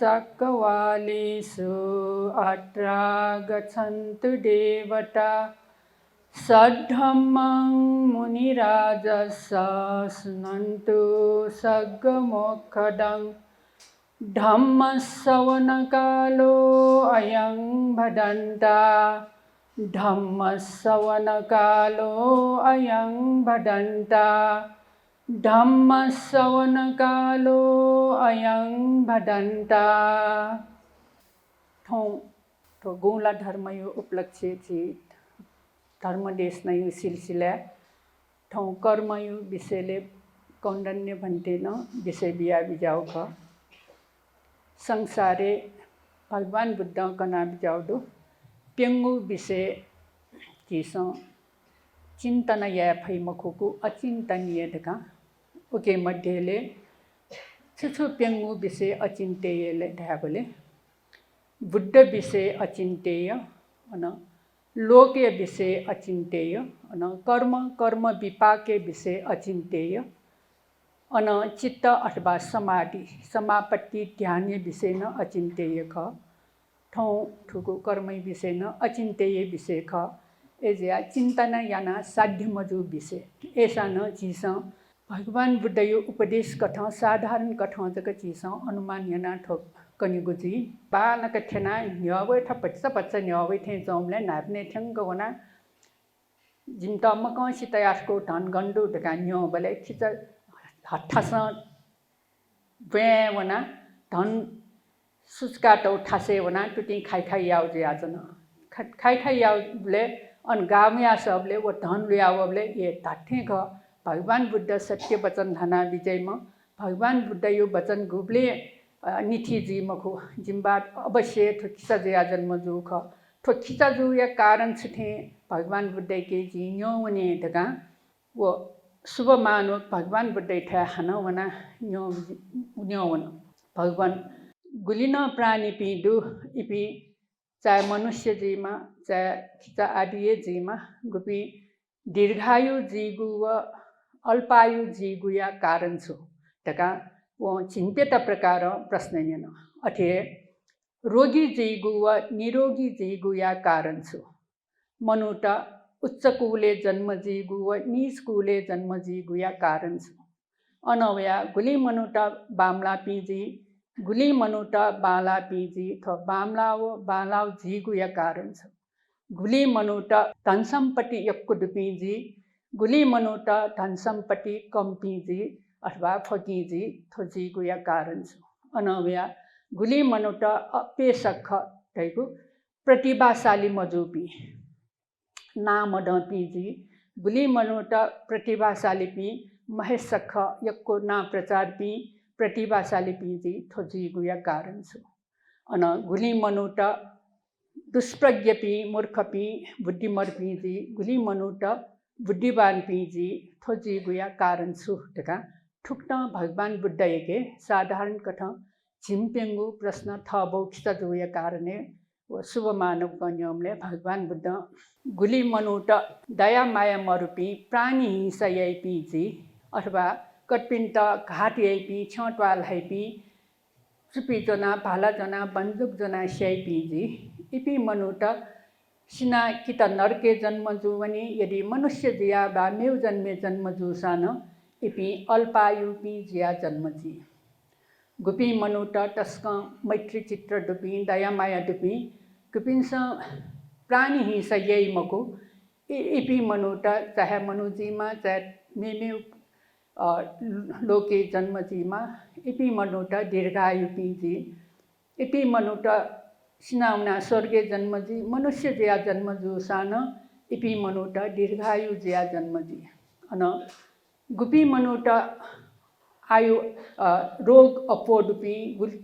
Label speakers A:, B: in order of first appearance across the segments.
A: चक्रवालेषु अत्र गच्छन्तु देवता सद्धम्मं मुनिराजस्य शृण्वन्तु सद्गमोक्षदं धम्मश्रवणकालो अयं भदन्ता धम्मश्रवणकालो अयं भदन्ता धम्मश्रवणकालो अयं भदन्ता तो गोला धर्मयो उपलक्ष्य धर्मदेश नयो सिलसिला ठौँ कर्मयो विषयले कौंडन्य भन्टेन विषय बिहा बिजाउ ख संसारे भगवान बुद्ध कना बिजाउदो पेंगु विषय चिसो चिन्तन या फै मखुकु अचिन्तनीय ढका उके मध्येले छुछु पेंगु विषय अचिन्तेयले ढाबले बुद्ध विषय अचिन्तेय अन लोके विषय अचिन्तेय अन कर्म विपाके विषय अचिन्तेय अन चित्त अथवा समाधि समापत्ति ध्यान विषय न अचिन्तेय ख ठौ ठुको कर्म विषय न अचिन्तेय विषय ख एजिया चिन्तन याना साध्य मजु विषय ऐसा न चीज भगवान बुद्ध यो उपदेश कथ साधारण कथ जक चीज अनुमान याना ठोक कनिगुजी बालक थेना न्यावे थ पच्चा न्यावे थे जमले नाप्ने थंग वना जिन्त मक सितयासको धन गण्डु ढका न्यो बले खिच हठास बे वना धन सुचका तो ठासे वना टुटी खाइ याउ जे आजन खाइ याउले अन गामिया सबले वो धन ल्यावले ये ताठे ग भगवान बुद्ध सत्य वचन धना विजयमा भगवान बुद्ध यो वचन गुबले निथि जी मखु जिम्बा अवश्य ठोकिसा जया जन्म जुख ठोकिसा जु या कारण छथे भगवान बुद्ध के जी न्यो वने दगा वो शुभ मानो भगवान बुद्ध था हना वना न्यो वन भगवान गुलिन प्राणी पिदु इपि चाहे मनुष्य जीमा चाहे खिचा आदिय जीमा गुपी दीर्घायु जीगु व अल्पायु जीगु या कारण छु तका वो चिन्तित प्रकार प्रश्न न अथे रोगी जीगु व निरोगी जीगु या कारण छु मनुट उच्च कुले जन्म जीगु व नीच कुले जन्म जीगु या कारण छु अनवया गुली मनुट बामला पिजी गुली मनुट बाला पिजी थ बामलाव बालाव जीगु या कारण छु गुली मनुट धन सम्पत्ति यक्कु दुपिजी गुली मनुट धन सम्पत्ति कम पिजी अथवा फकीजी थोजीगु या कारण छु अनवया गुली मनुट अपेसख तैगु प्रतिभाशाली मजुपी नाम डपिजी गुली मनुट प्रतिभाशाली पी महेशख यक्को ना प्रचार पी प्रतिभाशाली पिजी थोजीगु या कारण छु अन गुली मनुट दुष्प्रज्ञ पी मूर्ख पी बुद्धिमर पिजी गुली मनुट बुद्धिवान पिजी थोजीगु या कारण छु तका ठुक्न भगवान बुद्ध एके साधारण कथ झिम्पेंगु प्रश्न थबौ खिचा जुया कारणे शुभ मानव नियमले भगवान बुद्ध गुली मनुट दया माया मरुपी प्राणी हिंसा पिजी अथवा कटपिन्ट घाट पी छटवाल पी चुपी जना भाला जना बन्दुक जना स्याइ पिजी इपी मनुट सिना कि त नरके जन्म जुवनी यदि मनुष्य जिया बा मेउ जन्मे जन्म जुसान इपी अल्पायु पी जिया जन्म जी गुपी मनुट टस्क मैत्री चित्र डुपी दया माया डुपी गुपिन्स प्राणी हिंसा यही मको इपी मनुट चाहे मनुजीमा चाहे मेमेउ लोके जन्मजीमा इपी मनुट दीर्घायु पिजी इपी मनुट सिनाउना स्वर्गे जन्मजी मनुष्य जिया जन्मजु सान इपी मनुट दीर्घायु जिया जन्मजी अन गुपी मनुट आयु रोग अपोडुपी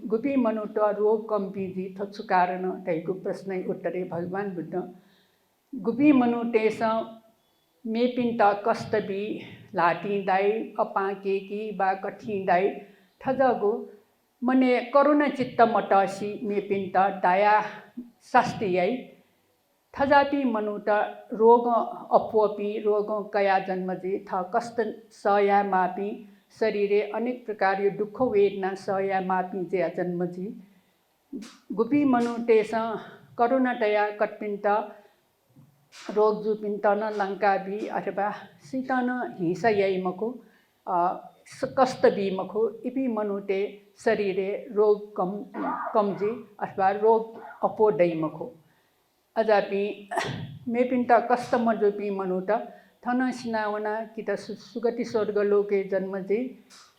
A: गुपी मनुट रोग कम्पीजी थच्छु कारण तैको प्रश्न उत्तरे भगवान बुद्ध गुपी मनुटेस मेपिन्ट कष्टबी लाटिँदाई अपाकेकी बा कठिँदाई ठजगु मने करुणा चित्त मटसी मेपिन्ट दया शास्त्रीय थजापि मनुट रोग अपोपी रोग कया जन्मजी थ कष्ट सया मापी शरीरे अनेक प्रकार दुख वेदना सया मापी जे जन्मजी गुपी मनु तेस करुणतया कट्पिन्त रोग जुपिन्तन लंका भी अथवा सीतन हिंसा यही मखु कष्ट भी मखु इपी मनुते शरीरे रोग कमजी अथवा रोग अपो दई मखु अजापि मेपिन्त कष्ट मजुपी मनुत थन सिनावना कित सुगति स्वर्ग लोके जन्मजी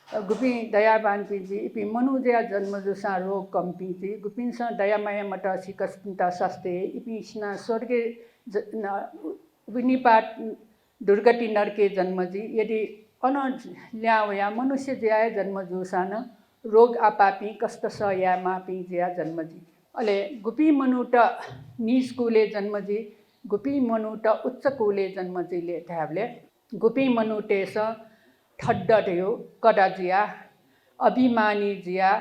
A: गुपी दयावान पिजी इपी मनुजया जन्म जुसा रोग कम पिजी गुपिन्स दयामय मत सिकस्पिन्ता सस्ते इपी सिना स्वर्गे विनिपात दुर्गति नरके जन्मजी यदि अन ल्यावया मनुष्य ज्याय जन्म जुसान रोग आपापी कष्ट सया मापी ज्या जन्मजी अले गुपी मनुट नीच कुले जन्मजी गुपी मनुट उच्च कुले जन्मजीले थाबले गुपी मनुटेस ठड्डयो कडाजिया अभिमानी जिया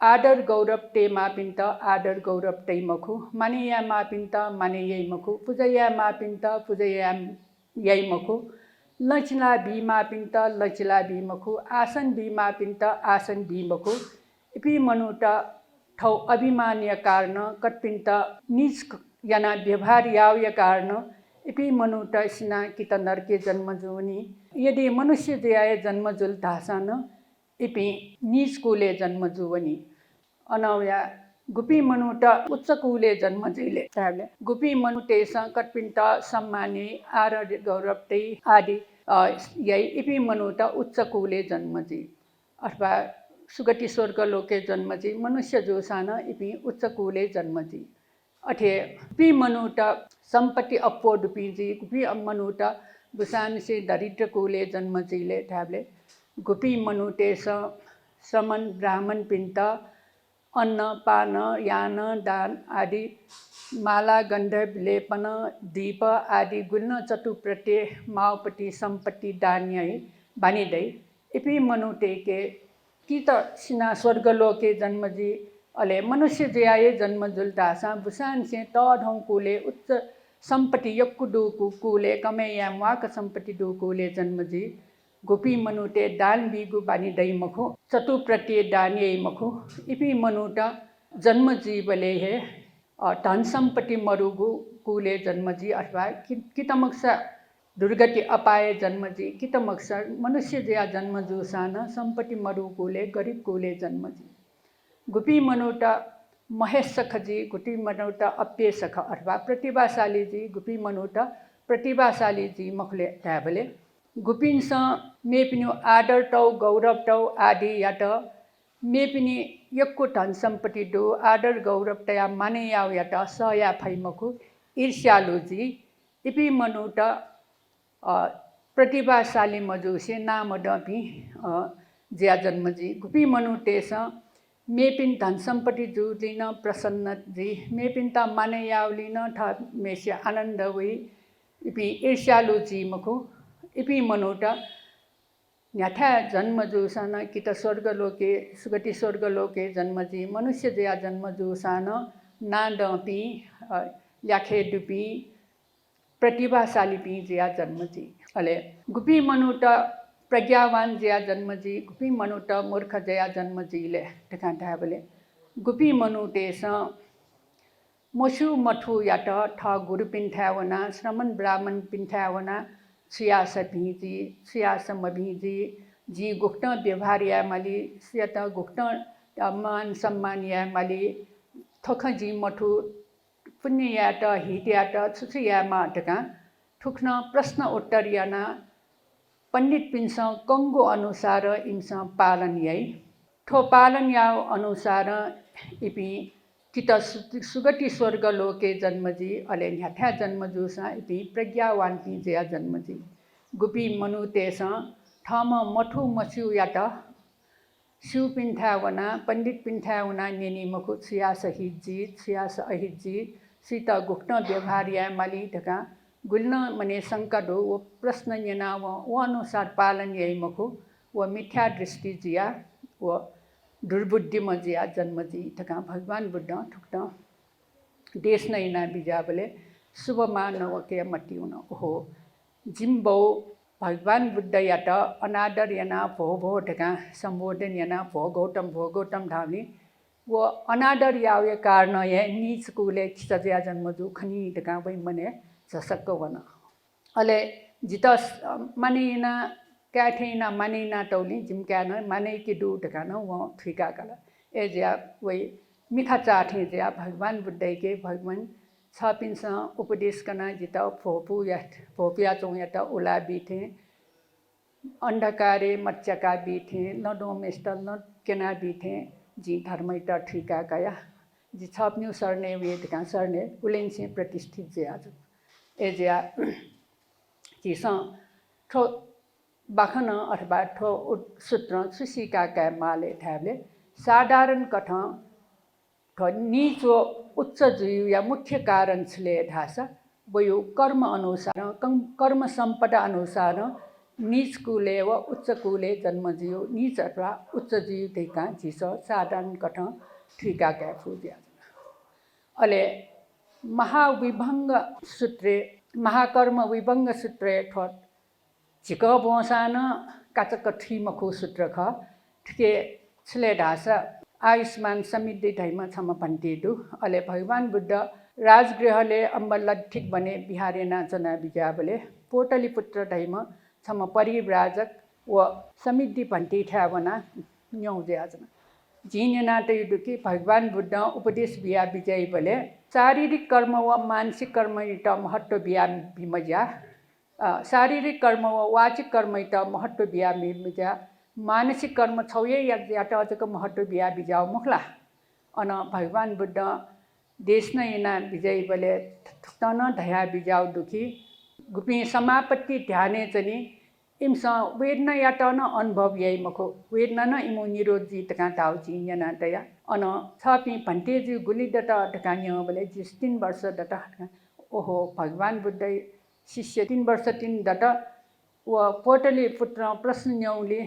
A: आदर गौरव ते मापिन्त आदर गौरव ते मखु मानिया मापिन्त मानियै मखु पूजया मापिन्त पूजया यही मखु लचिला भी मापिन्त लचिला भी मखु आसन भी मापिन्त आसन भी मखु इपी मनुट ठौ अभिमानीय कारण कट्पिन्त नीच याना व्यवहार याव्य कारण इपी मनुट सिना कित नरके जन्म जुनी यदि मनुष्य जयाय जन्म जुल धासन इपी नीच कुले जन्म जुवनी अनव्या गुपी मनुट उच्च कुले जन्म जुले गुपी मनुटेस कट्पिन्त सम्मानी आदर गौरव ते आदि यही इपी मनुट उच्च कुले जन्म जी अथवा सुगति स्वर्ग लोके जन्म जी मनुष्य जोसान इपी उच्च कुले जन्म जी अठे गुपी मनुट संपत्ति अप्पो डुपी जी गुपी मनुट बुसान से दरिद्र कुले जन्म जीले थाबले गुपी मनुटेस समन ब्राह्मण पिन्त अन्न पान यान दान आदि माला गन्धर्व लेपन दीप आदि गुल्न चतुप्रत्ये माओपट्टि सम्पत्ति दान्य बानिदै इपी मनुटेके कि त सिना स्वर्गलोके जन्मजी अले मनुष्य जयाए जन्म जुल्दासा बुसान से त ढौं कुले उच्च सम्पत्ति यक्कु कुले कमेया वाक सम्पत्ति दु कुले जन्मजी गुपी मनुटे दान बिगु बानी दै मखु चतुप्रत्ये दान्ये मखु इपी मनुट जन्म जीवले है धन सम्पत्ति मरुगु कुले जन्मजी अथवा कितमक्सा दुर्गति अपाए जन्मजी कितमक्सा मनुष्य जया जन्म जुसान सम्पत्ति मरु कुले गरीब कुले जन्मजी गुपी मनुट महेश सखजी गुपी मनुट अप्य सख अथवा प्रतिभाशाली जी गुपी मनुट प्रतिभाशाली जी मखले ट्याबले गुपिन्स मेपिनु आदर टौ गौरव टौ आदि यात मेपिनी यक्कु धन सम्पत्ति दो आदर गौरव तया माने याव यात सया फैमखु ईर्ष्यालुजी इपी मनुट प्रतिभाशाली मजुसे नाम डपी ज्या जन्मजी गुपी मनुटेस मेपिन धन सम्पत्ति जुलिन प्रसन्न जी मेपिन त माने यावलिन ठ मेसे आनन्द हुई इपी ईर्ष्यालुजी मखु इपी मनुट न्याथा जन्म जुसान कित स्वर्ग लोके सुगति स्वर्ग लोके जन्मजी मनुष्य जया जन्म जुसान नाडपी ल्याखे डुपी प्रतिभाशाली पी जया जन्मजी अले गुपी मनुट प्रज्ञावान जया जन्मजी गुपी मनुट मूर्ख जया जन्मजीले टेका बोले गुपी मनुटेस मसु मठु यात ठ गुरु पिन्थावना श्रमण ब्राह्मण पिन्थावना सियास भीजी सियास मभीजी जी गुप्त व्यवहार या माली सियत गुप्त मान सम्मान या माली थोख जी मठु पुण्य यात हित यात छुछु या माटका ठुक्न प्रश्न उत्तर याना पंडित पिन्स कंगो अनुसार इन्स पालन याई ठो पालन या अनुसार इपी कित सुगति स्वर्ग लोके जन्मजी अले न्याठा जन्म जुसा इपी प्रज्ञावान पी जया जन्मजी गुपी मनुतेस ठम मठु मस्यु यात शिव पिन्थावना पंडित पिन्थावना नेनी मखु सियास हिजी सियास अहिजी सीता गुप्त व्यवहार या माली ढका गुल्न मने संकट हो वो प्रश्न यना वो अनुसार पालन यही मखु वो मिथ्या दृष्टि जिया वो दुर्बुद्धि मजिया जन्मजी ढका भगवान बुद्ध ठुक्ट देश नैना बिजाबले शुभ मानव के मटिउन ओहो जिम्बौ भगवान बुद्ध यात अनादर याना भो ढका संबोधन याना भो गौतम ढावनी वो अनादर यावे कारण ये नीच कुले खिचजिया जन्म जु खनी दका वै मने जसक्क वन अले जितस मानिना क्याठेना मानिना तौली जिमक्यान माने कि दु दका न वो ठिका कला ए ज्या वै मिखा चाठे ज्या भगवान बुद्ध के भगवान छपिन्स उपदेश कना जिता फोपु या फोपिया चों या त उला बिथे अंधकारे मच्चका बिथे न डोमेस्टल न केना बिथे जी धर्मै त ठिका गया जी छप्न्यू सर्ने वेद का सर्ने उलेन्से प्रतिष्ठित जे आज ए ज्या जिसा ठो बाखन अथवा ठो सूत्र सुसिका का माले थाबले साधारण कथा ठो नीचो उच्च जीव या मुख्य कारण छले धासा वयो कर्म अनुसार कर्म संपदा अनुसार नीच कुले व उच्च कुले जन्म जियो नीच अथवा उच्च जीव देखा जिस साधारण कठ ठिका क्या फूजिया अले महाविभंग सूत्रे महाकर्म विभंग सूत्रे ठोट झिक बोसान काचक ठिमखो सूत्र ख ठिके छले ढासा आयुष्मान समृद्धि धैम छम भन्टेदु अले भगवान बुद्ध राजगृहले अम्बल ठिक बने बिहारे नाचना बिजाबले पोटली पुत्र धैम छम परिव्राजक व समृद्धि भन्टी ठ्यावना न्यौजे आजना जिनेना तयुदुकी भगवान बुद्ध उपदेश बिया विजय बले शारीरिक कर्म व मानसिक कर्म त महत्व बिया भिमजा शारीरिक कर्म व वाचिक कर्म त महत्व बिया भिमजा मानसिक कर्म छौये या त अझको महत्व बिया बिजाउ मुखला अन भगवान बुद्ध देश नै ना विजय बले थन धया बिजाउ दुखी गुपी समापत्ति ध्याने चनी इमसा वेदना या त न अनुभव यही मखो वेदना न इमो निरोधी तका ताउ चिन्यना तया अन छपी भन्टेजी गुली दता ढकान्य बले जिस 3 वर्ष दता ओहो भगवान बुद्ध शिष्य 3 वर्ष 3 दता व पोटली पुत्र प्रश्न न्यौले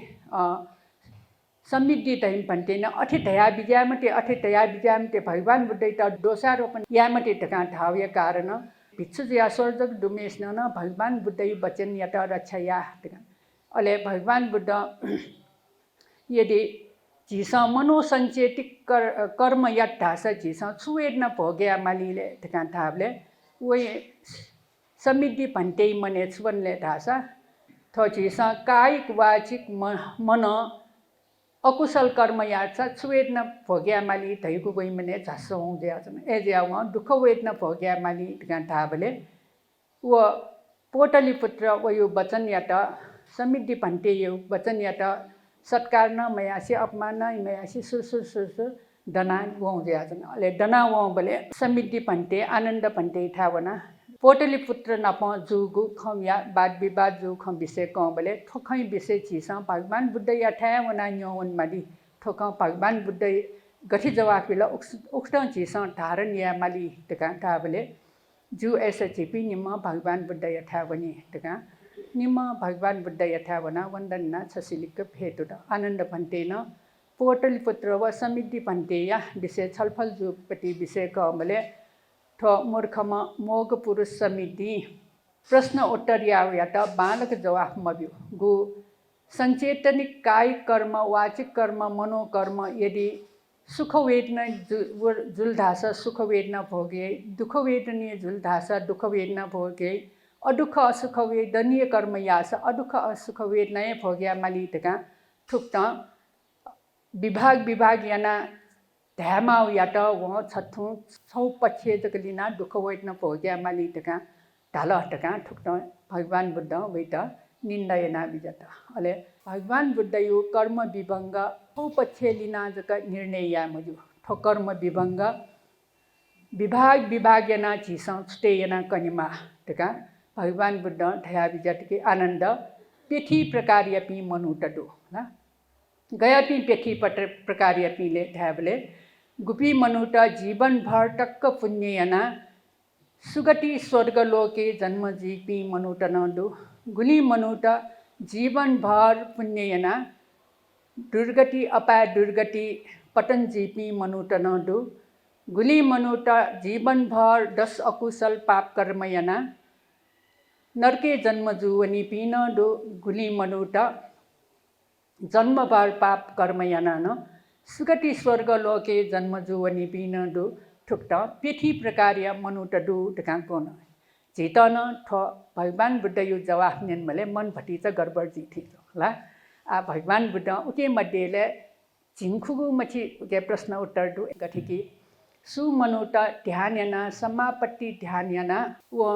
A: समृद्धि तैम भन्टेन अठे धया बिजामते अठे धया बिजामते भगवान बुद्ध त दोषारोपण यामते ढका धाव्य कारण भिक्षु या स्वर्जक डुमेश न भगवान बुद्ध वचन या त रक्षया अले भगवान बुद्ध यदि झिसा मनोसंचेतिक कर्म या ढासा झिसा छुवेन भोग्या मालीले ढका धावले वे समृद्धि भन्टे मने छवनले ढासा थो झिसा कायिक वाचिक मन अकुशल कर्म याचा छुवेदना भोग्या माली धैको गई मने झस्सो हुँदै आछन् ए ज्याउ दुःख वेदना भोग्या माली ढका धावले व पोटली पुत्र वयो वचन या त समृद्धि भन्टे यो वचन या त सत्कार न मयासी अपमान न मयासी सुर दना हुँदै आछन् अले दना व बले समृद्धि भन्टे आनन्द भन्टे थावना पोटली पुत्र नप जुगु खम या वाद विवाद जु खम विषय क बले ठोखै विषय छिसा भगवान बुद्ध या ठ्यावना न्यौन माली ठोख भगवान बुद्ध गठि जवाफिला उक्त छिसा धारण या माली तका थाबले जु ऐसे छिपी निम भगवान बुद्ध या ठ्यावनी तका निम भगवान बुद्ध या ठ्यावना वन्दना छसिलिक फेटो आनन्द भन्टेन पोटली पुत्र व समृद्धि भन्टे या विषय छलफल जुपति विषय क बले ठो मूर्खमा मोग पुरुष समिति प्रश्न उत्तर या त बालक जवाफ मब्यो गु संचेतनिक कायिक कर्म वाचिक कर्म मनोकर्म यदि सुख वेदना जुलधास सुख वेदना भोगे दुख वेदनीय जुलधास दुख वेदना भोगे अदुख असुख वेदनीय कर्म यास अदुख असुख वेदनाय भोग्या मालितका ठुक्त विभाग याना ध्यामाउ या त व छथु छौ पक्षे जकलिना दुख वेदना भोग्या मालितका ढाल हटका ठुक्त भगवान बुद्ध वेत निन्दयना विजत अले भगवान बुद्ध यो कर्म विभंग छौ पक्षे लिना जक निर्णय या मजु ठो कर्म विभंग विभाग याना झिसा छुटेयना कनिमा तका भगवान बुद्ध धया विजत के आनंद पेठी प्रकार यपि मनुटडो ना गयापि पेठी प्रकार यपिले ध्याबले गुपी मनुट जीवन भर टक्क पुण्यना सुगति स्वर्गलोके जन्म जीपी मनुट नदु गुली मनुट जीवन भर पुण्यना दुर्गति अपाय दुर्गति पतन जीपी मनुट नदु गुली मनुट जीवन भर 10 अकुशल पाप कर्मयना नरके जन्म जुवनी पीन दो गुली मनुट जन्म भर पाप कर्मयना न सुगति स्वर्ग लोके जन्म जुवनी बिनडु ठुक्ट पेठी प्रकार्य मनुटडु ढकाङ कोन झितन ठ भगवान बुद्ध यो जवाफ नेनमले मन भटिच गडबड जिथि होला आ भगवान बुद्ध उके मध्येले झिङखुगु मछि उके प्रश्न उत्तर दु गठिकी सु मनुट ध्यान याना समापत्ति ध्यान याना व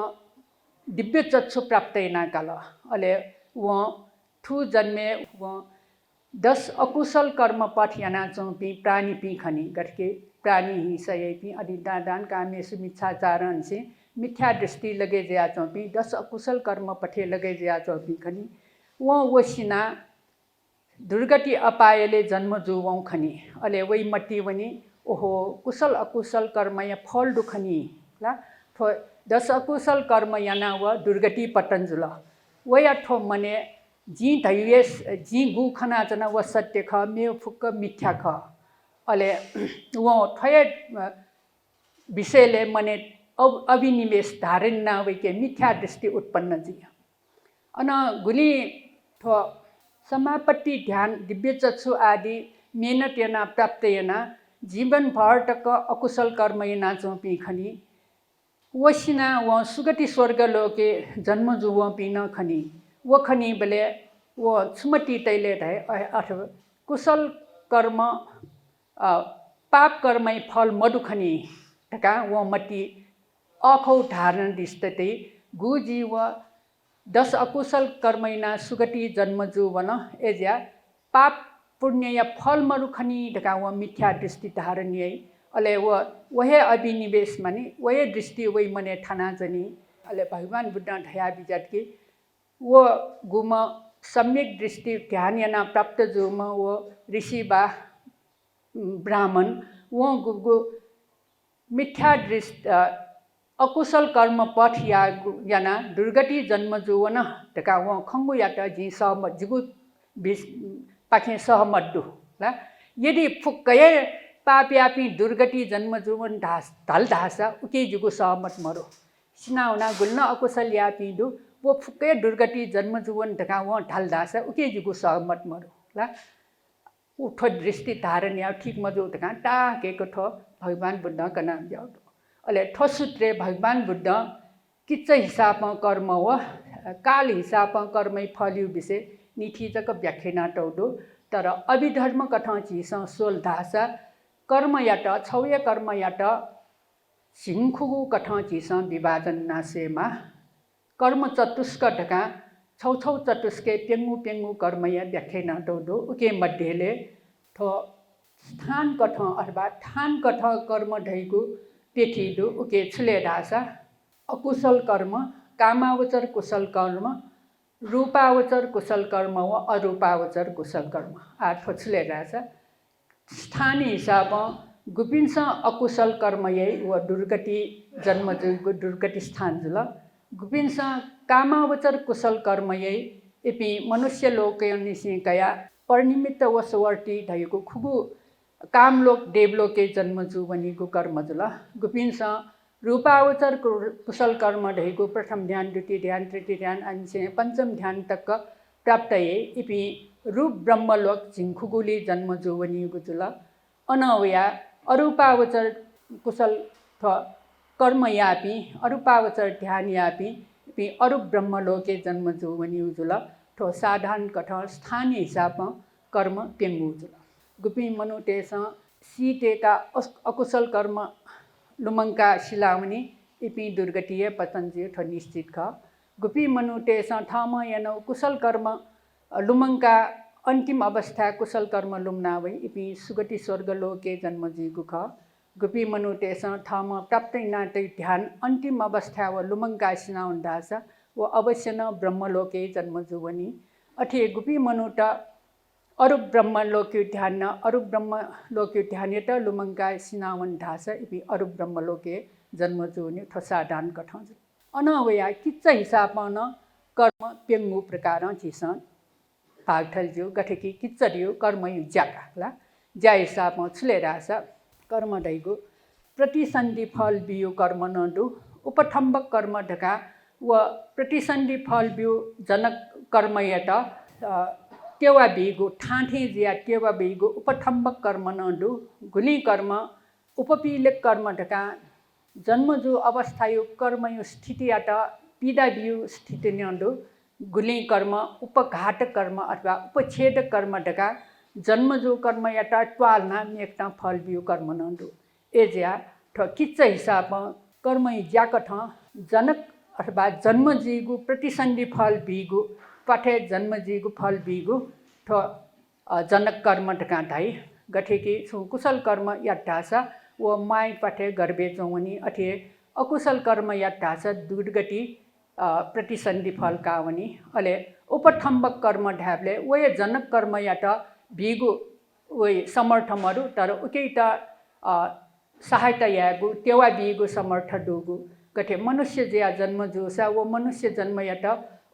A: दिव्य चक्षु प्राप्त याना काल अले व ठु जन्मे व 10 अकुशल कर्म पठ याना चौपी प्राणी पी खनी गठके प्राणी हिंसय पी अधिदा दान कामेशु मिथ्याचारण से मिथ्या दृष्टि लगे जया चौपी 10 अकुशल कर्म पठे लगे जया चौपी खनी वसिना दुर्गति अपायले जन्म जुवौ खनी अले वै मट्टी वनी ओहो कुशल अकुशल कर्म या फल दुखनी ला 10 अकुशल कर्म याना व दुर्गति पतंजुल वया ठो मने जी धैर्य जी गु खना जना व सत्य ख मे फुक्क मिथ्या ख अले व ठय विषयले मने अभिनिवेश धारण न वैके मिथ्या दृष्टि उत्पन्न जी अन गुली ठो समापत्ति ध्यान दिव्य चक्षु आदि मेहनत याना प्राप्त याना जीवन भर तक अकुशल कर्म याना चौपी खनी वसिना व सुगति स्वर्ग लोके जन्म जुव पिन खनी वो खनी बले वो सुमति तैले है अथवा कुशल कर्म पाप कर्मै फल मधुखनी ढका वो मटी अखौ धारण दिस्तते गुजी व 10 अकुशल कर्मैना सुगति जन्म जुवन एज्या पाप पुण्य या फल मरुखनी ढका व मिथ्या दृष्टि धारण यही अले वहे अभिनिवेश माने वहे दृष्टि वही मने ठाना जनी अले भगवान बुद्ध ढया बिजात की वो गुम सम्यक दृष्टि ध्यान याना प्राप्त जुम वो ऋषि बा ब्राह्मण वो गुगु मिथ्या दृष्टि अकुशल कर्म पठ याना दुर्गति जन्म जुवन ढका वो खंगु यात जी सहमत जिगु पाखे सहमत दु ला यदि फुक्कये पाप्यापी दुर्गति जन्म जुवन धल धासा उके जुगु सहमत मरो सिनाउना गुल्न अकुशल यापी दु वो फुक्के दुर्गति जन्म जुवन ढका वो ढल धासा उके जुगु सहमत मरो ला उठो दृष्टि धारण या ठीक मजो ढका ता के ठो भगवान बुद्ध का नाम जाओ अले ठो सूत्रे भगवान बुद्ध किच्च हिसाबमा कर्म व काल हिसाबमा कर्मै फल्यु विषय निठिजक व्याख्याना टौडो तर अभिधर्म कथा चिस सोल धासा कर्म याट छौय कर्म याट सिंखुगु कथा चिस विभाजन नासेमा कर्म चतुष्क ढका छौ छौ चतुष्के पेंगु पेंगु कर्म या व्याख्याना टौडो उके मध्येले ठो स्थान कथा अथवा ठान कथा कर्म ढैगु पेठीदु उके छुले ढासा अकुशल कर्म कामावचर कुशल कर्म रूपावचर कुशल कर्म व अरूपावचर कुशल कर्म आ ठोछले ढासा स्थानीय हिसाब गुपिंस अकुशल कर्म यही व दुर्गति जन्म जुगु दुर्गति स्थान जुल गुपिंस कामावचर कुशल कर्म यही एपि मनुष्य लोक निसिकया परिनिमित्त वसवर्ती ढैगु खुगु कामलोक देवलोके जन्म जुवनीको कर्म जुल गुपिंस रूपावचर कुशल कर्म ढैगु प्रथम ध्यान द्वितीय ध्यान तृतीय ध्यान अंशे पंचम ध्यान तक प्राप्त ये इपि रूप ब्रह्मलोक झिंखुगुली जन्म जुवनीको जुल अनवया अरूपावचर कुशल कर्म यापी अरूपावचर ध्यान यापी इपि अरूप ब्रह्मलोके जन्म जुवनी जुल ठो साधारण कठ स्थानीय हिसाबमा कर्म पेंगु जुल गुपी मनुटेस सीटेका अकुशल कर्म लुमंका शिलामणि इपि दुर्गतिय पतंजी ठो निश्चित ख गुपी मनुटेस थम यनो कुशल कर्म लुमंका अंतिम अवस्था कुशल कर्म लुम्नावै इपि सुगति स्वर्ग लोके जन्म जीगु ख गुपी मनुटेस थम प्राप्त नाटै ध्यान अंतिम अवस्था व लुमंका सिनाउन दासा व अवश्य न ब्रह्मलोके जन्म जुवनी अठे गुपी मनुटा अरूप ब्रह्मलोके ध्यान अरूप ब्रह्मलोके ध्यान लुमंका सिनावन ढासा इपि अरूप ब्रह्मलोके जन्म जुवनी ठसादान कठौँ अनवया किच्च हिसाबमा न कर्म पेंगु प्रकार चिस भागठलज्यू गठकी किच्चरियो कर्म यु ज्याकाला ज्या हिसाबमा छुले ढासा कर्म ढैगु प्रतिसन्धि फल बियो कर्म नडु उपठम्बक कर्म ढका व प्रतिसन्धि फल बियो जनक कर्म यत तेवा बीगु ठाठे जिया तेवा बीगु उपठम्बक कर्म नडु गुली कर्म उपपीलक कर्म ढका जन्मजु अवस्थायु कर्मयु स्थितियाट पीडा बियु स्थिति नडु गुली कर्म उपघातक कर्म अथवा उपछेदक कर्म ढका जन्मजु कर्म याटा ट्वालना मेक्ता फल बियु कर्म नडु एज्या ठ किच्च हिसाब कर्म ज्याक ठ जनक अथवा जन्मजीगु प्रतिसन्धि फल बिगु पाठे जन्मजीगु फल बिगु ठ जनक कर्म ढका ढाई गठेकी छु कुशल कर्म याटासा व माई पाठे गर्भे चौवनी अथे अकुशल कर्म याटासा दुर्गति प्रतिसन्धि फल कावनी अले उपठम्बक कर्म ढ्याबले वय जनक कर्म याट बिगु वय समर्थमरु तर उकेटा सहायता यागु तेवा बिगु समर्थ डुगु गठे मनुष्य ज्या जन्म जोसा वो मनुष्य जन्म याट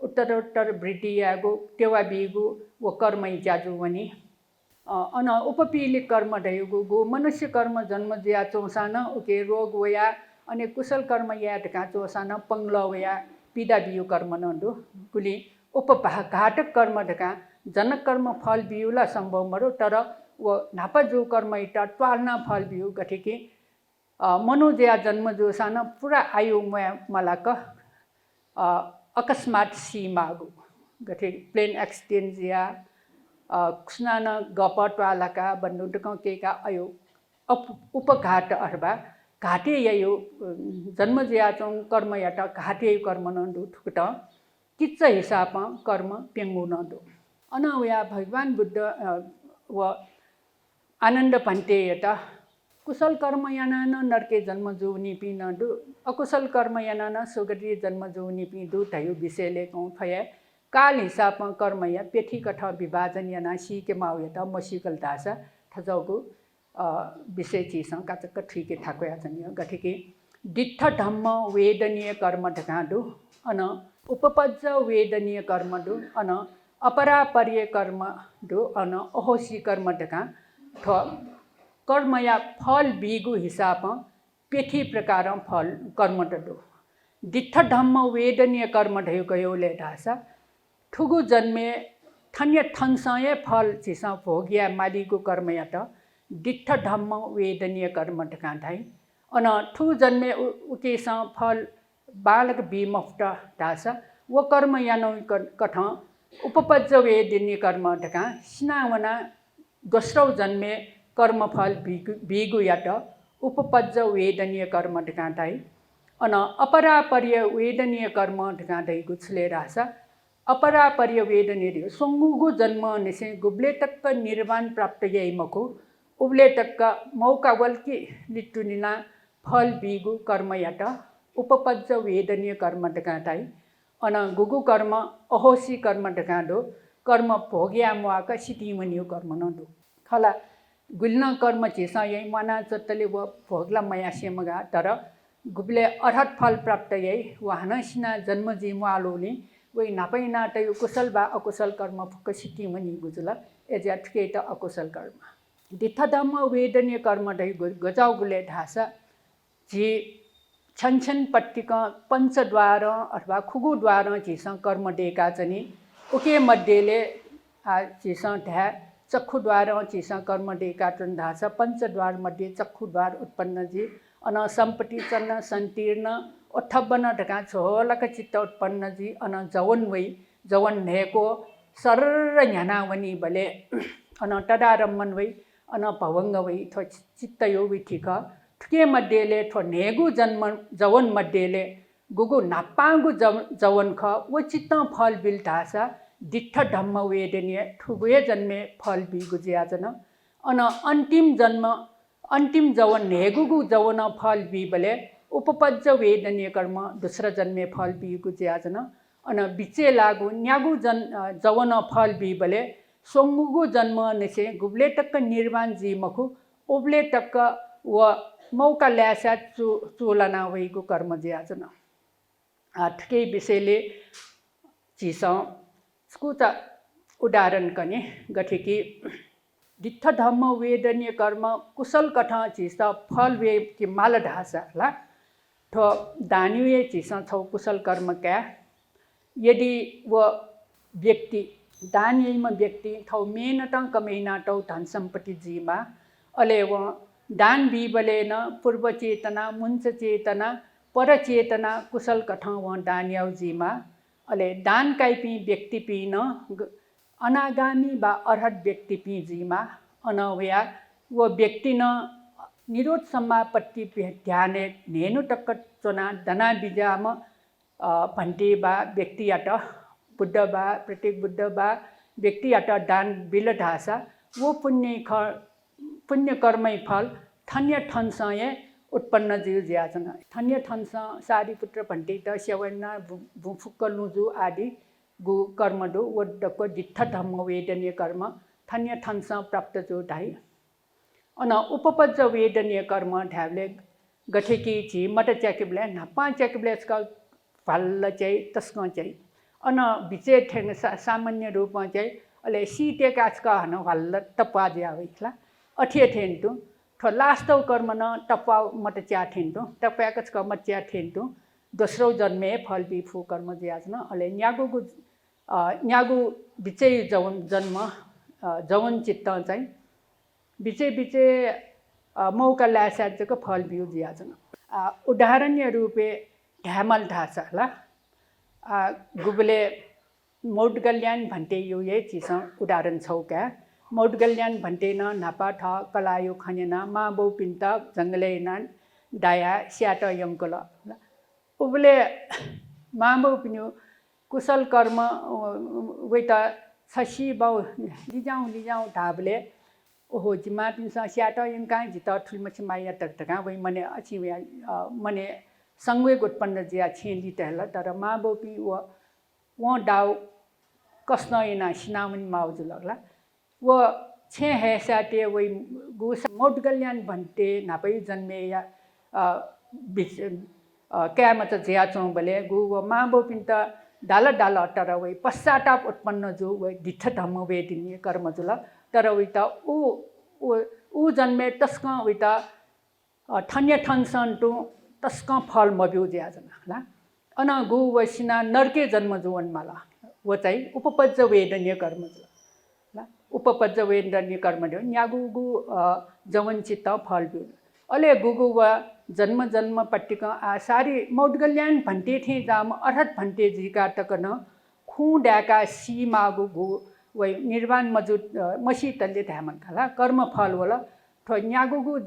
A: उत्तरोत्तर वृद्धि यागु तेवा बिगु वो कर्म ज्याजु वनी अन उपपीलिक कर्म ढयुगु गु मनुष्य कर्म जन्म ज्या चौसान उके रोग वया अनि कुशल कर्म या ढका चौसान पंगल वया पीडा बियु कर्म नडु गुली उपघातक कर्म ढका जनक कर्म फल बियुला संभव मरु तर वो नापाजु कर्म इटा ट्वालना फल बियु गठेकी मनोज्या जन्म जोसान पुरा आयु मलाक अकस्मात सीमागु गठे प्लेन एक्सटेन्ज या स्नान गप ट्वालका बन्नुटक केका आयु उपघात अथवा घाटे ययो जन्म ज्याचौं कर्म याट घाटे कर्म नडु ठुकट किच्च हिसाब कर्म पेंगु नडु अनवया भगवान बुद्ध व आनंद भन्ते यता कुशल कर्म यानान नरके जन्म जोनी पि नडु अकुशल कर्म यानान सुगति जन्म जोनी पि दु थयु विषयले कौ फय काल हिसाब कर्म या पेठी कठ विभाजन याना सीके माउ यता मसिकल दासा थजगु विषय चीज काचक ठीके थाको याजनीय गठेकी दिट्ठ धम्म वेदनीय कर्म ढकाडु अन उपपज्ज वेदनीय कर्म दु अन अपरापर्य कर्म दु अन अहोसी कर्म ढका ठ कर्म या फल बिगु हिसाब पेठी प्रकार फल कर्म दु दिट्ठ धम्म वेदनीय कर्म ढयो गयोले ढासा ठुगु जन्मे ठन्य ठनसय फल चिसा भोगिया मालिगु कर्म याट दिट्ठ धम्म वेदनीय कर्म ढका ढाई अन ठु जन्मे उकेसा फल बालक बिमफ्ट ढासा वो कर्म यानो कठ उपपज्ज वेदनीय कर्म ढका स्नावना दोस्रो जन्मे कर्म फल बिगु याट उपपज्ज वेदनीय कर्म ढका ढाई अन अपरापर्य वेदनीय कर्म ढका ढाई गुछले रासा अपरापर्य वेदनीय सोंगुगु जन्म निसे गुब्ले तक निर्वाण प्राप्त यमको उब्ले तक मौका वल्की लिटुनिना फल बिगु कर्म याट उपपज्ज वेदनीय कर्म ढकाटाई अन गुगु कर्म अहोसी कर्म ढकाडो कर्म भोग्या मुआका सिटिमनियो कर्म नडु खला गुल्न कर्म चेसा यही मना चत्तले व भोगला मयासे मगा तर गुब्ले अरहत फल प्राप्त यही वहानसिना जन्म जिमुआलोले वही नापै नाटयो कुशल बा अकुशल कर्म फुक सिटिमनि गुजुला एजा ठिकै त अकुशल कर्म दिट्ठ धम्म वेदनीय कर्म ढै गजाउ गुले ढासा जी छनछन पट्टिक पंचद्वार अथवा खुगुद्वार झिस कर्म डेका चनि उके मध्येले झिस ढ्या चक्षुद्वार झिस कर्म डेका टन ढासा पंचद्वार मध्ये चक्षुद्वार उत्पन्न जी अन सम्पत्ति चन्न संतीर्ण अठब्बन ढका छोलक चित्त उत्पन्न जी अन जवन वै जवन नेको सर्र न्यानावनी बले अन तदारम्मन वै अन भवंग वै थो चित्तयो विठिक ठुके मध्येले थो नेगु जन्म जवन मध्येले गुगु नापांगु जवन ख वो चित्त फल बिल ढासा दिट्ठ धम्म वेदनीय ठुगे जन्मे फल बि गुजियाजन अन अंतिम जवन नेगुगु जवन फल बि बले उपपज्ज वेदनीय कर्म दूसरा जन्मे फल बि गुजियाजन अन बिचे लागु न्यागु जवन फल बि बले सोंगुगु जन्म निसे गुब्ले तक निर्वाण जीमखु उब्ले तक व मौका ल्यासा चोलना वैगु कर्म ज्याजन ठिकै विषयले चिस स्कुत उदाहरण कने गठेकी दिट्ठ धम्म वेदनीय कर्म कुशल कथा चिस फल वे कि माल ढासा ला ठो दानिये चिस छौ कुशल कर्म क्या यदि वो व्यक्ति दान यहीमा व्यक्ति थौ मेहनत कमैना टौ धन सम्पत्ति जीमा अले व दान बीबलेन पूर्व चेतना मुंच चेतना पर चेतना कुशल कथा व दान याउ जीमा अले दान काइपी व्यक्ति पीन अनागामी बा अर्हत व्यक्ति पी जीमा अनवया वो व्यक्ति न निरोध समापत्ति ध्याने नेनु टक्क चोना दना बिजाम भन्टे बा व्यक्ति आट बुद्ध बा प्रत्येक बुद्ध बा व्यक्ति आट दान बिल ढासा वो पुण्य कर्मै फल थन्य ठनसय उत्पन्न जीव ज्याचन थन्य ठनस सारीपुत्र भन्टे त सेवना भुफुक्क लुजु आदि गु कर्म दो वड्डको दित्थ धम्म वेदनीय कर्म थन्य ठनस प्राप्त जो ढाई अन उपपज वेदनीय कर्म ढ्यावले गठेकी छि मट च्याकेबले नापा च्याकेबले ska भल्ल चाहिँ तस्क चाहिँ अन बिचे ठेन सामान्य रूपमा चाहिँ अले सीते काचका हन भल्ल टप्पा ज्यावेला अठे ठेन्तु थो लास्तव कर्म न टप्पा मट च्या ठेन्तु टप्पा काचका मट च्या ठेन्तु दोस्रो जन्मे फल बिफु कर्म ज्याजन अले न्यागु बिचे जन्म जवन चित्त चाहिँ बिचे मौका लासाजको फल बिउ ज्याजन उदाहरणीय रूपे ढ्यामल ढासाला गुबले मौडगल्यान भन्टे यो ये चिस उदाहरण छौ क्या मौडगल्यान भन्टे न नापा ठ कलायो खनेना मा बौ पिन्ता जंगले नान दाया स्याट यंकल उबले मा बौ पिन्यो कुशल कर्म वेता छसी बौ लिजाउ ढाबले ओहो जिमा पिन्सा स्याट यंका जित ठुलमछि माया तकतका वै मने अछि मने संवेग उत्पन्न ज्या छेली तहला तर मा बोपी वो डाउ कस्नयना सिनामनि माउजु लगला वो छे हेसाटे वै गुस मोडगल्यान भन्टे नापै जन्मे या क्यामत ज्या चौ बले गु व मा बोपिन त डाल तर वै पश्चाताप उत्पन्न जो वै दित्थ धम्म वेदिनी कर्म जुल तर वै त उ जन्मे तस्क वै त ठन्य ठनसन टु तस्क फल मब्यु ज्याजना अन गु वसिना नर्के जन्म जुवन माला वो चाहिँ उपपज्ज वेदनीय कर्म जुल उपपज्ज वेदनीय कर्म दियो न्यागु गु जवन चित्त फल बिउ अले गुगु व जन्म पट्टिक सारी मौडगल्यान भन्टे थे जाम अर्हत भन्टे जिका तकन खु डाका सी मागु गु वै निर्वाण मजुद मसी तले धामन खाला कर्म फल वला थो न्यागु गु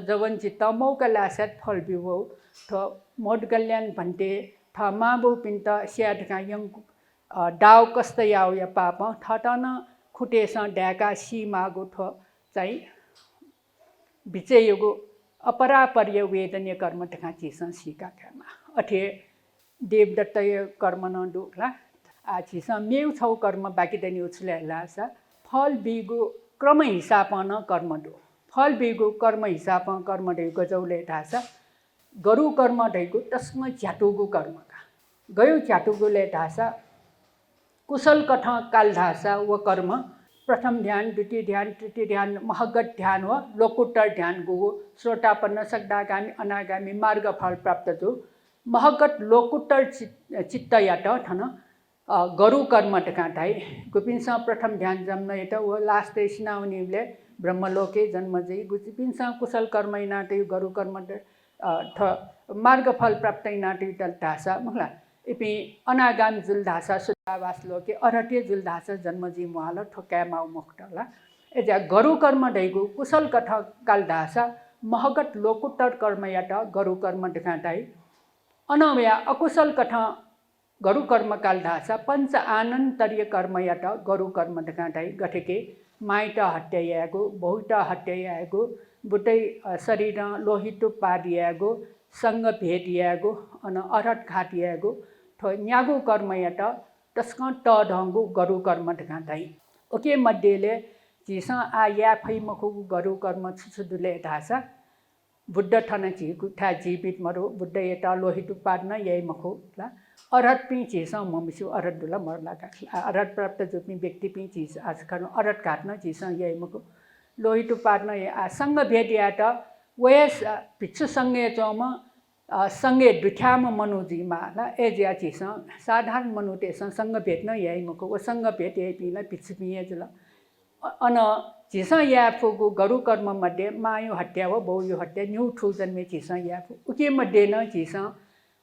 A: जवन चित्त मौका लासत फल बिउ थो मौडगल्यान भन्टे थ माबु पिन्त स्याडका यङ डाउ कस्त याउ या पाप थटन खुटेस डाका सी मागु थो चाहिँ बिचेयुगु अपरापर्य वेदनीय कर्म तका चिस सिका कर्म अठे देवदत्तय कर्म न दुखला आ चिस मेउ छौ कर्म बाकी दनि उछलेला सा फल बिगु क्रम हिसाब न कर्म दु फल बिगु कर्म हिसाब कर्म दे गजौले ढासा गरु कर्म दैगु तस्म झ्याटुगु कर्म का गयो झ्याटुगुले ढासा कुशल कथा काल ढासा व कर्म प्रथम ध्यान द्वितीय ध्यान तृतीय ध्यान महगत ध्यान व लोकुत्तर ध्यान गु श्रोतापन्न सगदागामी अनागामी मार्ग फल प्राप्त जो महगत लोकुत्तर चित्त याट ठन गरु कर्म टकाटाई गुपिन्सा प्रथम ध्यान जम्न यत व लास्ट सिनाउनीले ब्रह्मलोके जन्म जई गुपिन्सा कुशल कर्मैना ते गरु कर्म थ मार्ग फल प्राप्त नाटी ढासा मुखला इपि अनागाम जुल ढासा सुदावास लोके अरटे जुल ढासा जन्मजी मुहाल ठोक्या माउ मुक्तला एजा गरु कर्म दैगु कुशल कथा काल ढासा महगत लोकुत्तर कर्म याट गरु कर्म ढकाटाई अनवया अकुशल कथा गरु कर्म काल ढासा पंच आनन्तरीय कर्म याट गरु कर्म ढकाटाई गठेके माइट हत्यायागु बहुत हत्यायागु बुटै शरीर लोहितो पादियागु संग भेटियागु अन अरहत घाटियागु थो न्यागु कर्म याट तस्क ट ढंगु गरु कर्म ढकाटाई ओके मध्येले चिस आ या फै मखु गरु कर्म छुछुदुले ढासा बुद्ध ठन छि गुठा जीवित मरु बुद्ध यता लोहितो पादन यही मखु ला अरहत पि चिस ममिसु अरहत दुला मरला का अरहत प्राप्त जुपि व्यक्ति पि चिस आजकल अरहत घाटन चिस यही मखु लोहितो पादन आ संग भेटिया त वयस भिक्षु संगे चौम संगे दुठ्याम मनुजीमा ला एजिया चिस साधारण मनुटेसन संग भेट्न यही मुख वो संग भेट यही पिला पिछपिए जुल अन चिस या फुगु गरु कर्म मध्ये मायो हत्या व बहु हत्या न्यू ठु जन्मे चिस या उके मध्ये न चिस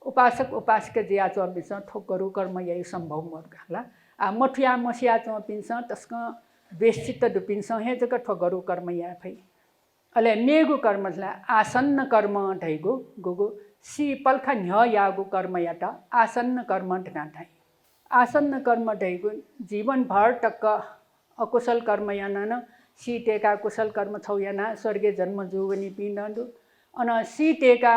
A: उपासक उपासक जिया चोपिस ठो गरु कर्म यही संभव मर्का ला आ मठिया मसिया चोपिस तस्क बेश्चित दुपिस हे जक ठो गरु कर्म या फै अले मेगु कर्म आसन्न कर्म ढैगु गुगु सी पल्खा न्ह यागु कर्म याटा आसन्न कर्म ढाई आसन्न कर्म ढैगु जीवन भर टक्क अकुशल कर्म याना न सीटेका कुशल कर्म छौ याना स्वर्गीय जन्म जुवनी पिण्डु अन सीटेका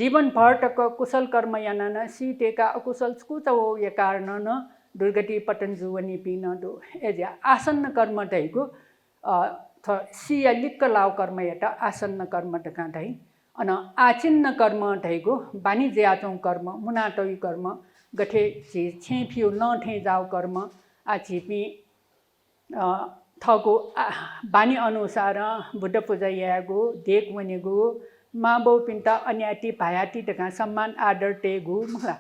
A: जीवन भर टक्क कुशल कर्म याना न सीटेका अकुशल कुच हो या कारण न दुर्गति पतन जुवनी पिण्डु एजा आसन्न कर्म ढैगु सिया लिक्क लाउ कर्म याटा आसन्न कर्म ढाई अन आचिन्न कर्म ढैगु बानी ज्याचौं कर्म मुनाटौई कर्म गठे छेफियो न ठे जाउ कर्म आछिपी थगो बानी अनुसार बुद्ध पूजा यागु देख वनेगु माबौ पिन्ता अन्याति भायाति ढका सम्मान आदर टेगु मला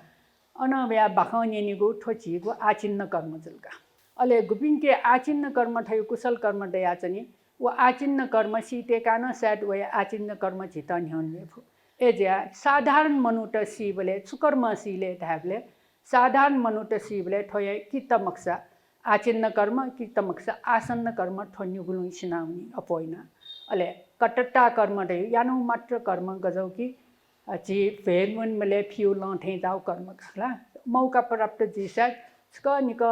A: अन व्या बाखनेनिगु ठोचिगु आचिन्न कर्म जुलका अले गुपिनके आचिन्न कर्म ठै कुशल कर्म दयाचनी वो आचिन्न कर्म सीटेका न सेट वे आचिन्न कर्म चित न्ह्यन्वे फु एज्या साधारण मनुट सिबले सुकर्म सिले ढाबले साधारण मनुट सिबले ठोय कित मक्सा आचिन्न कर्म कित मक्सा आसन्न कर्म ठन्यु गुलुङ सिनाउनी अपोइना अले कटट्टा कर्म दे यानो मात्र कर्म गजौ कि जी फेरमुन मले फिउ लठे जाउ कर्म खला मौका प्राप्त जिसा स्क निक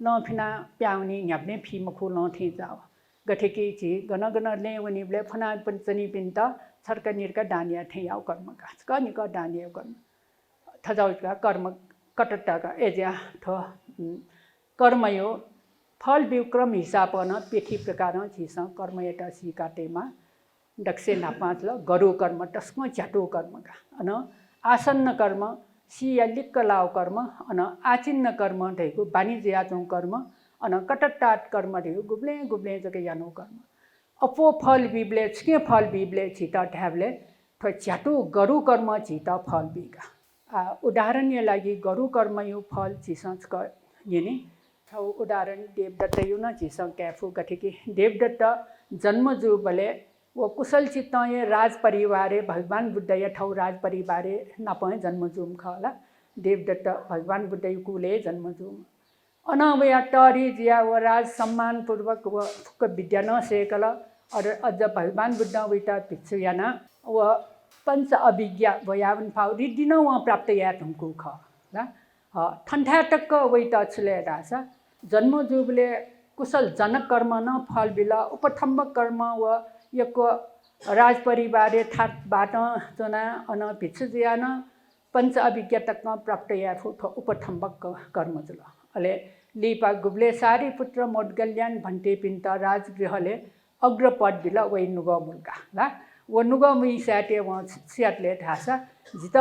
A: लफिना प्याउनी न्याप्ने फि मखु लठे जाउ गठेकी ची गन गन ले वनिबले फना पञ्चनी पिन्त छर्क निर्का डानिया ठेयाउ कर्म काच क निक डानिया कर्म थजाउका कर्म कटट्टाका एज्या थ कर्म यो फल विक्रम हिसाब न पेठी प्रकार छिस कर्म एटा सी काटेमा दक्षे नापाच ल गरु कर्म टस्क झ्याटो कर्म का अन आसन्न कर्म सिया लिक्क लाउ कर्म अन आचिन्न कर्म ढैको बानी ज्याचौं कर्म अन कटट्टाट कर्म ढेउ गुब्ले गुब्ले जके यानो कर्म अपो फल बिब्ले छके फल बिब्ले छिता ढ्याबले थ झ्याटो गरु कर्म छिता फल बिगा उदाहरणले लागि गरु कर्म यो फल छिसंच क यनि छौ उदाहरण देवदत्त यो न छिसं क्याफु गठेकी देवदत्त जन्म जुबले वो कुशल चित्तये राज परिवारे भगवान बुद्ध या ठौ राज परिवारे नपय जन्म जुम खला देवदत्त भगवान बुद्ध कुले जन्म जुम अनवया टरी जिया व राज सम्मान पूर्वक व फुक विद्या न सेकल और अझ भगवान बुद्ध विटा पिछुयाना व पंच अभिज्ञा वयावन फाउ रिदिन व प्राप्त या तुमको ख ल ठण्ठा टक्क वैटा छले रासा जन्म जुबले कुशल जनक कर्म न फल बिला उपठम्बक कर्म व यको राज परिवारे थाट बाट जना अन भिक्षु जियान पंच अभिज्ञा तक प्राप्त या फुठ उपठम्बक कर्म जुल अले लिपा गुब्ले सारी पुत्र मोडगल्यान भन्टे पिन्त राजगृहले अग्रपद बिल वै नुग मुल्का ला वो नुग मुइ स्याटे व स्याटले ढासा जित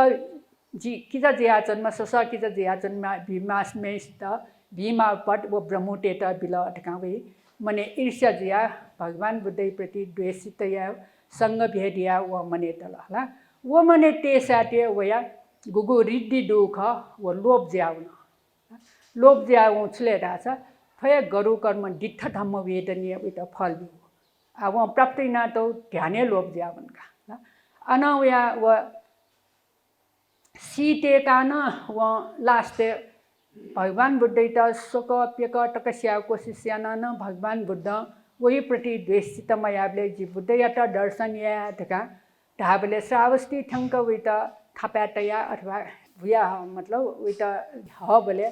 A: जी किजा जियाचनमा ससा किजा जियाचनमा भीमास मेस्त भीमा पद वो ब्रह्मटेट बिल अटकावे मने ईर्ष्या जिया भगवान बुद्धै प्रति द्वेषित या संग भेदिया व मने तल ला वो मने ते स्याटे वया गुगु रिद्धि दुख वो लोभ ज्याउन लोभ ज्याउ छले ढासा फय गरु कर्म डिठ धम्म वेदनीय उत फल बिउ अब प्राप्ति ना तो ध्याने लोभ ज्याउन का अनवया व सीटेका न व लास्टे भगवान बुद्ध त शोक प्यक तकस्या कोशिष्यान न भगवान बुद्ध वही प्रति द्वेषित मयाबले जी बुद्ध यात दर्शन या ढका ढाबले श्रावस्ती ठंक वित थाप्याटया अथवा भुया मतलब वित हबले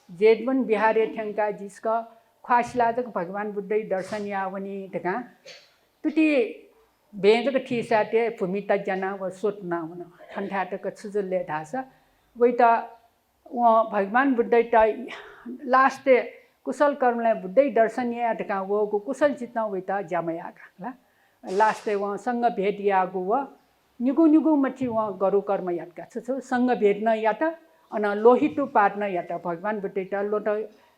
A: जेदवन बिहारे ठंका जिसका ख्वासलाजक भगवान बुद्ध दर्शन या वनी ढका तुति बेजक ठीसाटे भूमिता जना व सोतना हुन ठण्ठाटक छुजुलले ढासा वैत व भगवान बुद्ध त लास्टे कुशल कर्मले बुद्धै दर्शन या ढका वो कुशल चित्त वैत जामया ला लास्टे व संग भेट यागु व निगु निगु मथि व गरु कर्म यातका छु संग भेट न यात अन लोहितु पार्न यात भगवान बुद्ध त लोट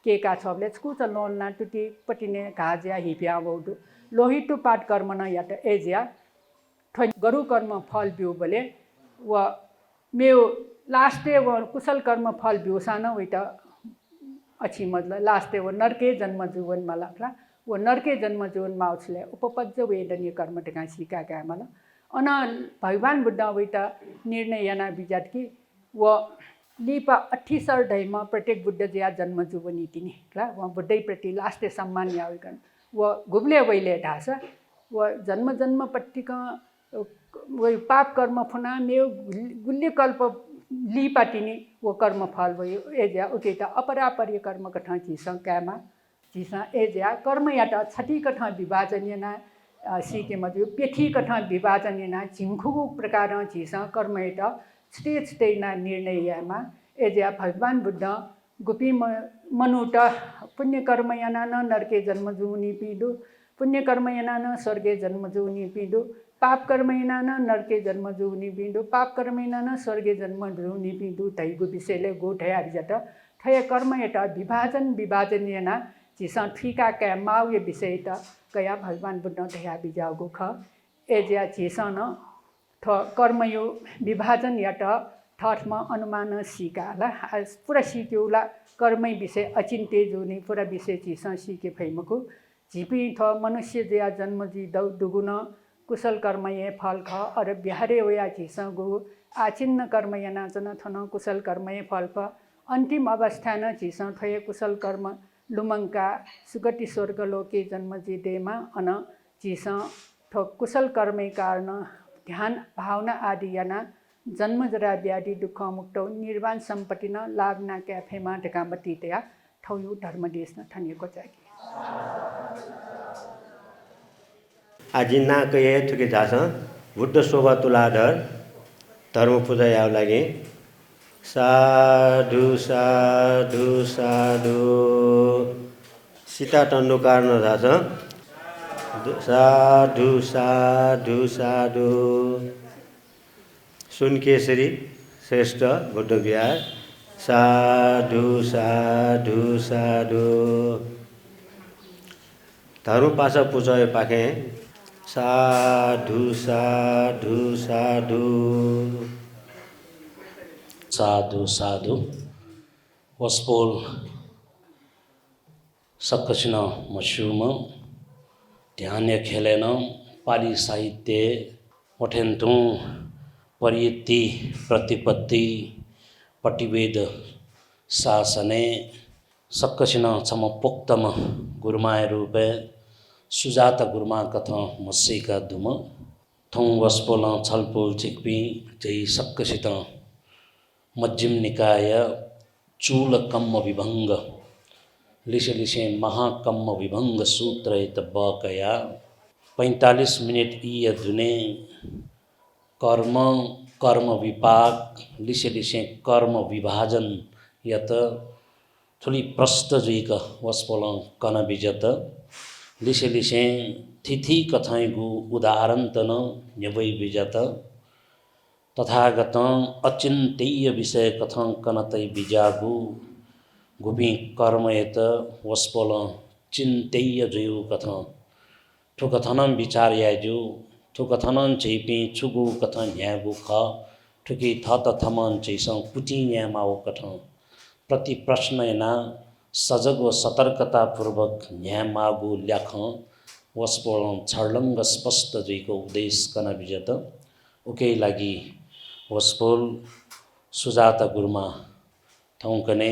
A: केका छबले छकु छ लोन ना तुति पटिने घाज्या हिप्या बौदु लोहितु पाठ कर्म न यात एज्या गरु कर्म फल बिउ बले व मेरो लास्टे व कुशल कर्म फल ब्योसान वैटा अच्छी मतलब लास्टे व नरके जन्म जीवन मला व नरके जन्म जीवन माउछले उपपज्ज वेदनीय कर्म टेका सिका का मला अन भगवान बुद्ध वैटा निर्णय याना बिजात कि व लिपा 28 ढैमा प्रत्येक बुद्ध ज्या जन्म जीवनी तिनी व बुद्धै प्रति लास्टे सम्मान यावकन व गुब्ले वैले ढास व जन्म जन्म पट्टिका व पाप कर्म फुना मेयो गुल्य कल्प लिपातिनी वो कर्म फल भयो एज्या उकेटा अपरापर्य कर्म कठा चिसा क्यामा चिसा एज्या कर्म याटा छठी कठा विभाजनीय ना सीके मजु पेठी कठा विभाजनीय ना झिंखु प्रकार चिसा कर्म याटा छटे छटे ना निर्णय यामा एज्या भगवान बुद्ध गुपी मनुटा पुण्य कर्म याना न नरके जन्म जुनी पीडु पुण्य कर्म याना न स्वर्गे जन्म जुनी पीडु पाप कर्मैना न नरके जन्म जुनी पिंडु पाप कर्मैना न स्वर्गे जन्म जुनी पिंडु तैगु विषयले गोठया बिजत ठय कर्म एटा विभाजन याना चिसा ठीका क्या माउ ये विषय त कया भगवान बुद्ध ठया बिजागु ख एज्या चिसा न ठ कर्म यो विभाजन याटा ठठमा अनुमान सिकाला पुरा सिक्योला कर्मै विषय अचिन्त्य जुनी पुरा विषय चिसा सिके फैमको झिपी थ मनुष्य ज्या जन्म जी दुगुण कुशल कर्म ये फल ख और बिहारे वया चिसगु आचिन्न कर्म ये नाचन थन कुशल कर्म ये फल ख अंतिम अवस्था न चिस थये कुशल कर्म लुमंका सुगति स्वर्ग लोके जन्म जिदेमा अन चिस थ कुशल कर्म कारण ध्यान भावना आदि याना जन्म जरा व्याधि दुख मुक्त निर्वाण सम्पत्ति न लाभ न क्याफेमा ढकामती त्या ठौयु धर्म देश न थनिएको चाहिँ
B: आजी ना कहे थुके जास बुद्ध शोभा तुलाधर धर्म पूजा याव लागे साधु साधु साधु सीता टन्डु कारण जास साधु साधु साधु सुनकेशरी श्रेष्ठ बुद्ध विहार साधु साधु साधु धर्म पासा पूजा पाखे साधु साधु साधु
C: साधु साधु वस्पोल सक्कसिन मशुम ध्यान खेलेन पाली साहित्य मठेन्तु परियति प्रतिपत्ति पटिवेद शासने सक्कसिन समपोक्तम गुरुमाय रूपे सुजाता गुरुमा कथा मस्सेका दुम थौं वस्पोल छलपोल चिकपी जै सक्कसित मज्जिम निकाय चूल कम्म विभंग लिसे लिसे महाकम्म विभंग सूत्र बकया 45 मिनट इय धुने कर्म कर्म विपाक लिसे लिसे कर्म विभाजन यत थोली प्रस्त जुइक वस्पोल कन बिजत लिसे लिसे तिथि कथाइगु उदाहरण तन न्यवै बिजत तथागत अचिन्त्य विषय कथं कनतै बिजागु गुबी कर्म यत वस्पोल चिन्त्य जुयु कथं ठुकथनम विचार याजु ठुकथनन चैपी छुगु कथं न्यागु ख ठुकी थत थमन चैसं कुटी न्यामाओ कथं प्रति प्रश्न ना सजग व सतर्कता पूर्वक न्यामागु ल्याख वस्पोल छर्लङ्ग स्पष्ट जुइको उपदेश कन बिजत उकै लागि वस्पोल सुजाता गुरुमा थौकने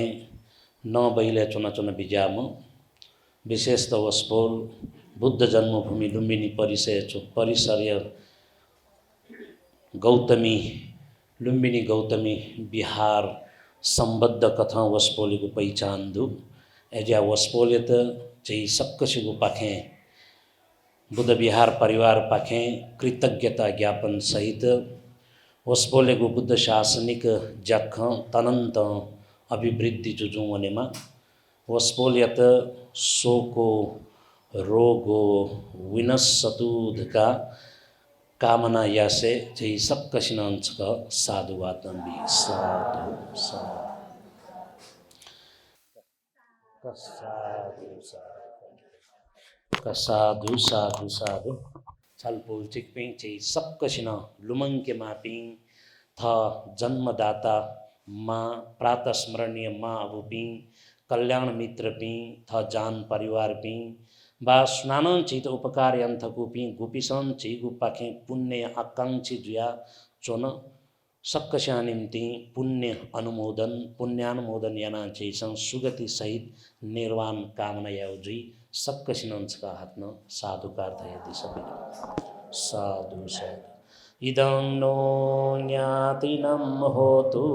C: न बैले चुन चुन बिजाम विशेष त वस्पोल बुद्ध जन्मभूमि लुम्बिनी परिसर गौतमी लुम्बिनी गौतमी बिहार सम्बद्ध कथा वस्पोलेको पहिचान दु एज्या वस्पोले त चाहिँ सक्कसिगु पाखे बुद्ध विहार परिवार पाखे कृतज्ञता ज्ञापन सहित वस्पोलेको बुद्ध शासनिक जख तनन्त अभिवृद्धि जुजु वनेमा वस्पोल्यत शोको रोगो विनस्सतुधका कामना यासे चाहिँ सक्कसिनंचक साधुवातंबी साधु साधु साधु साधु छलपोल चिकपिङ चाहिँ सक्कसिन लुमङ्के मापिङ थ जन्मदाता माँ प्रातस्मरणीय माँ अब पी कल्याण मित्र पी थ जान परिवार पी बा स्नान चित उपकार यंथ गुपी गुपिसन ची गुपाखे पुण्य आकांक्षी जुया चोन सक्कस्या निम्ति पुण्यानुमोदन याना चैसँग सुगति सहित निर्वाण कामना याउजुई सक्कसिनंचका हातन साधुकार थयति सबै साधु साधु इदं नो ज्ञातिनं होतु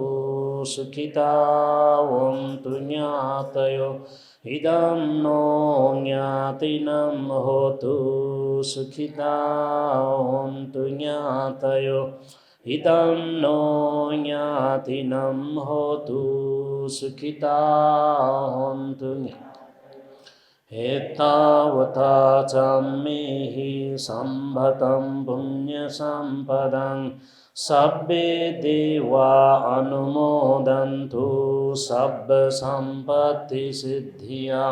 C: सुखितावन्तु ज्ञातयो इदं नो ज्ञातिनं होतु सुखितावन्तु ज्ञातयो इदं नो ज्ञातिनं होतु सुखितावन्तु एतावता चम्मेहि सम्भतं पुण्यसम्पदं सब्बे देवा अनुमोदन्तु सब्बसम्पत्तिसिद्धिया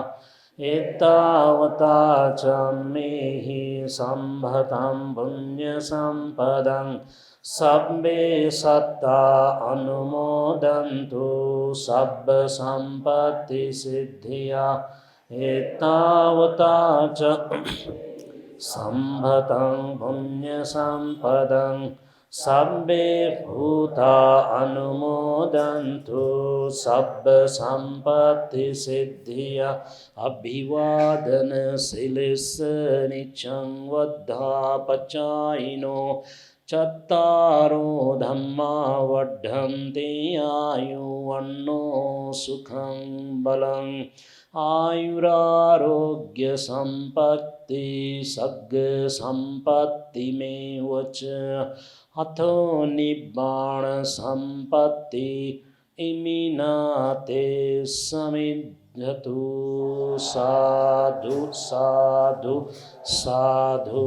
C: एतावता चम्मेहि सम्भतं पुण्यसम्पदं सब्बे सत्ता अनुमोदन्तु सब्बसम्पत्तिसिद्धिया एतावता च सम्भतं पुण्यसम्पदं सब्बे भूता अनुमोदन्तु सब्बसम्पत्तिसिद्धिया अभिवादनशीलिस् नित्यं वद्धापचायिनो चत्तारो धम्मा वर्धन्ते आयुर्वन्नो सुखं बलं आयुरारोग्य संपत्ति सग्ग संपत्तिमेव च अथो निब्बाण संपत्ति इमिनाते समिद्धतु साधु साधु साधु।